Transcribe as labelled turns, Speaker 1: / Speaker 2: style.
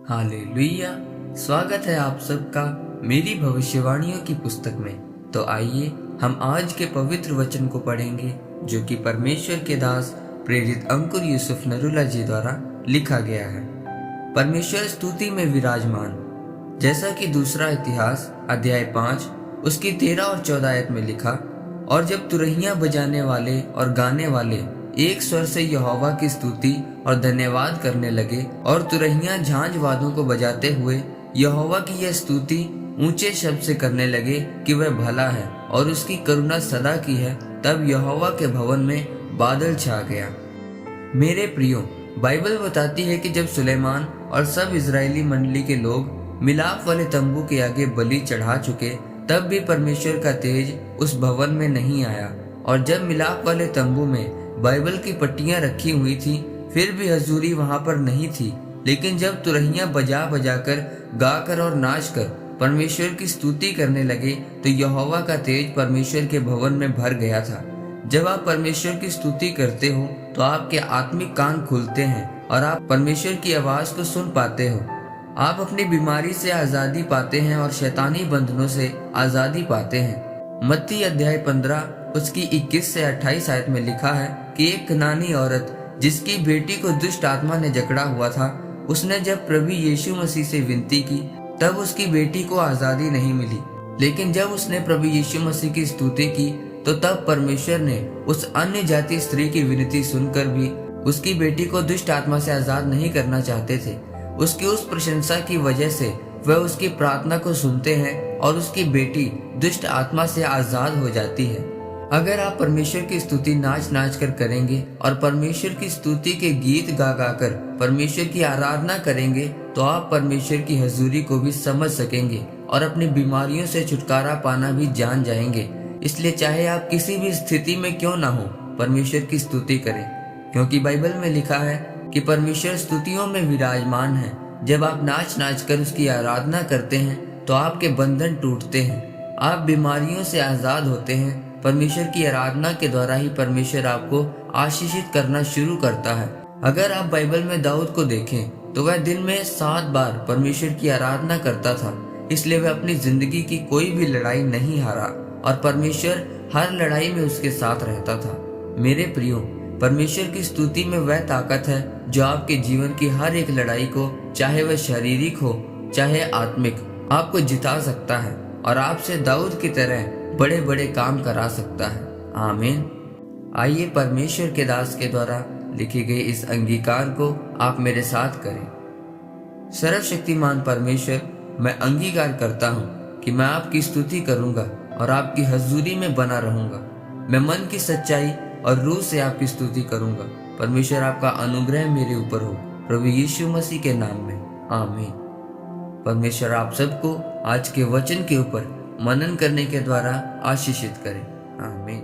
Speaker 1: Hallelujah. स्वागत है आप सबका मेरी भविष्यवाणियों की पुस्तक में। तो आइए हम आज के पवित्र वचन को पढ़ेंगे जो कि परमेश्वर के दास प्रेरित अंकुर यूसुफ नरूला जी द्वारा लिखा गया है। परमेश्वर स्तुति में विराजमान। जैसा कि दूसरा इतिहास अध्याय 5 उसकी 13 और 14 आयत में लिखा, और जब तुरहियां बजाने वाले और गाने वाले एक स्वर से यहोवा की स्तुति और धन्यवाद करने लगे और तुरहियां झांझ वादों को बजाते हुए यहोवा की यह स्तुति ऊंचे शब्द से करने लगे कि वह भला है और उसकी करुणा सदा की है, तब यहोवा के भवन में बादल छा गया। मेरे प्रियो, बाइबल बताती है कि जब सुलेमान और सब इजरायली मंडली के लोग मिलाप वाले तंबू के आगे बलि चढ़ा चुके, तब भी परमेश्वर का तेज उस भवन में नहीं आया। और जब मिलाप वाले तंबू में बाइबल की पट्टियां रखी हुई थी, फिर भी हजूरी वहां पर नहीं थी। लेकिन जब तुरहियां बजा बजाकर, गाकर और नाचकर परमेश्वर की स्तुति करने लगे, तो यहोवा का तेज परमेश्वर के भवन में भर गया था। जब आप परमेश्वर की स्तुति करते हो तो आपके आत्मिक कान खुलते हैं और आप परमेश्वर की आवाज को सुन पाते हो। आप अपनी बीमारी से आजादी पाते हैं और शैतानी बंधनों से आजादी पाते हैं। मत्ती अध्याय 15 उसकी 21 से 28 आयत में लिखा है कि एक कनानी औरत जिसकी बेटी को दुष्ट आत्मा ने जकड़ा हुआ था, उसने जब प्रभु यीशु मसीह से विनती की, तब उसकी बेटी को आजादी नहीं मिली। लेकिन जब उसने प्रभु यीशु मसीह की स्तुति की, तो तब परमेश्वर ने उस अन्य जाति स्त्री की विनती सुनकर भी उसकी बेटी को दुष्ट आत्मा से आजाद नहीं करना चाहते थे। उसकी उस प्रशंसा की वजह से वह उसकी प्रार्थना को सुनते हैं और उसकी बेटी दुष्ट आत्मा से आजाद हो जाती है। अगर आप परमेश्वर की स्तुति नाच नाच कर करेंगे और परमेश्वर की स्तुति के गीत गा गा कर परमेश्वर की आराधना करेंगे, तो आप परमेश्वर की हजूरी को भी समझ सकेंगे और अपनी बीमारियों से छुटकारा पाना भी जान जाएंगे। इसलिए चाहे आप किसी भी स्थिति में क्यों ना हो, परमेश्वर की स्तुति करें, क्योंकि बाइबल में लिखा है कि परमेश्वर स्तुतियों में विराजमान है। जब आप नाच नाच कर उसकी आराधना करते हैं तो आपके बंधन टूटते हैं, आप बीमारियों से आजाद होते हैं। परमेश्वर की आराधना के द्वारा ही परमेश्वर आपको आशीषित करना शुरू करता है। अगर आप बाइबल में दाऊद को देखें तो वह दिन में 7 बार परमेश्वर की आराधना करता था, इसलिए वह अपनी जिंदगी की कोई भी लड़ाई नहीं हारा और परमेश्वर हर लड़ाई में उसके साथ रहता था। मेरे प्रियो, परमेश्वर की स्तुति में वह ताकत है जो आपके जीवन की हर एक लड़ाई को, चाहे वह शारीरिक हो चाहे आत्मिक, आपको जिता सकता है और आपसे दाऊद की तरह बड़े बड़े काम करा सकता है। आमीन। आइए परमेश्वर के दास के द्वारा लिखे गए इस अंगीकार को आप मेरे साथ करें। सर्वशक्तिमान परमेश्वर, मैं अंगीकार करता हूँ कि मैं आपकी स्तुति करूंगा और आपकी हजूरी में बना रहूंगा। मैं मन की सच्चाई और रूह से आपकी स्तुति करूंगा। परमेश्वर, आपका अनुग्रह मेरे ऊपर हो, प्रभु यीशु मसीह के नाम में। आमीन। परमेश्वर आप सबको आज के वचन के ऊपर मनन करने के द्वारा आशीषित करें। आमीन।